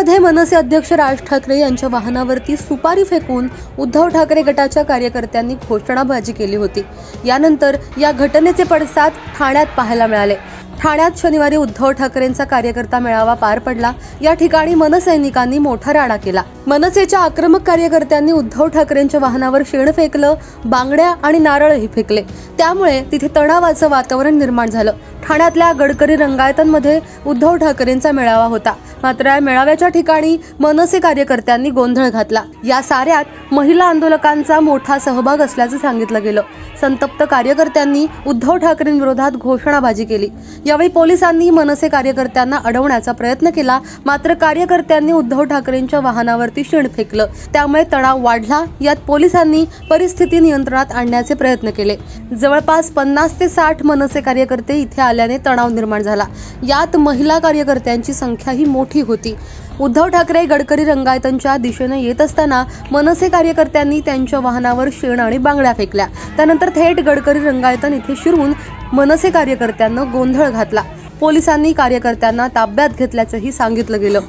बीडमध्ये मनसे अध्यक्ष राज ठाकरे यांच्या वाहनावरती सुपारी फेकून उद्धव ठाकरे गटाच्या कार्यकर्त्यांनी घोषणाबाजी केली होती। यानंतर या घटनेचे पडसाद ठाण्यात पाहायला मिळाले। ठाण्यात शनिवारी उद्धव ठाकरेंचा कार्यकर्ता मेळावा पार पडला। या ठिकाणी मनसैनिकांनी मोठा राडा केला। मनसेच्या आक्रमक कार्यकर्त्यांनी उद्धव ठाकरेंच्या वाहनावर शेण फेकलं, बांगड्या आणि नारळही फेकले। त्यामुळे तिथे तणावाचं वातावरण निर्माण झालं। ठाण्यातल्या गडकरी रंगायतांमध्ये उद्धव ठाकरेंचा मेळावा होता, मात्र या मेळाव्याच्या ठिकाणी मनसे कार्यकर्त्यांनी गोंधळ घातला। या साऱ्यात महिला आंदोलकांचा मोठा सहभाग असल्याचं सांगितलं गेलं। संतप्त कार्यकर्त्यांनी उद्धव ठाकरेंविरोधात घोषणाबाजी केली। यावेळी पोलिसांनी मनसे कार्यकर्त्यांना अडवण्याचा प्रयत्न केला, मात्र कार्यकर्त्यांनी उद्धव ठाकरेंच्या वाहनावरती शेण फेकलं। त्यामुळे तणाव वाढला। यात पोलिसांनी परिस्थिती नियंत्रणात आणण्याचे प्रयत्न केले। जवळपास 50 ते 60 मनसे कार्यकर्ते इथे आल्याने तणाव निर्माण झाला। यात महिला कार्यकर्त्यांची संख्याही मोठी होती। उद्धव ठाकरे गडकरी रंगायतांच्या दिशेने येत असताना मनसे कार्यकर्त्यांनी त्यांच्या वाहनावर शेण आणि बांगड्या फेकल्या। त्यानंतर थेट गडकरी रंगायतन इथे शिरून मनसे कार्यकर्त्यांना गोंधळ घातला। पोलिसांनी कार्यकर्त्यांना ताब्यात घेतल्याचंही सांगितलं गेलं।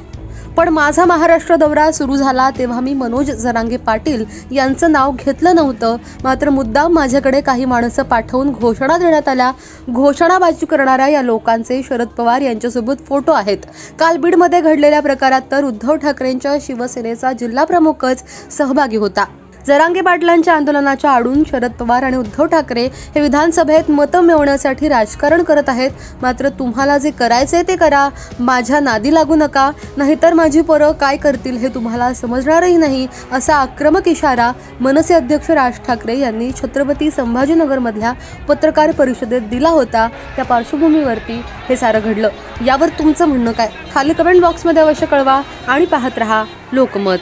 पण माझा महाराष्ट्र दौरा सुरू झाला तेव्हा मी मनोज जरांगे पाटील यांचं नाव घेतलं नव्हतं, मात्र मुद्दाम माझ्याकडे काही माणसं पाठवून घोषणा देण्यात आल्या। घोषणाबाजी करणाऱ्या या लोकांचे शरद पवार यांच्यासोबत फोटो आहेत। काल बीडमध्ये घडलेल्या प्रकारात तर उद्धव ठाकरेंच्या शिवसेनेचा जिल्हा प्रमुखच सहभागी होता। जरांगे पाटलांच्या आंदोलनाच्या आडून शरद पवार आणि उद्धव ठाकरे हे विधानसभेत मतं मिळवण्यासाठी राजकारण करत आहेत। मात्र तुम्हाला जे करायचंय ते करा, माझ्या नादी लागू नका, नाहीतर माझी पोरं काय करतील हे तुम्हाला समजणारही नाही, असा आक्रमक इशारा मनसे अध्यक्ष राज ठाकरे यांनी छत्रपती संभाजीनगरमधल्या पत्रकार परिषदेत दिला होता। त्या पार्श्वभूमीवरती हे सारं घडलं। यावर तुमचं म्हणणं काय? खाली कमेंट बॉक्समध्ये अवश्य कळवा आणि पाहत रहा लोकमत।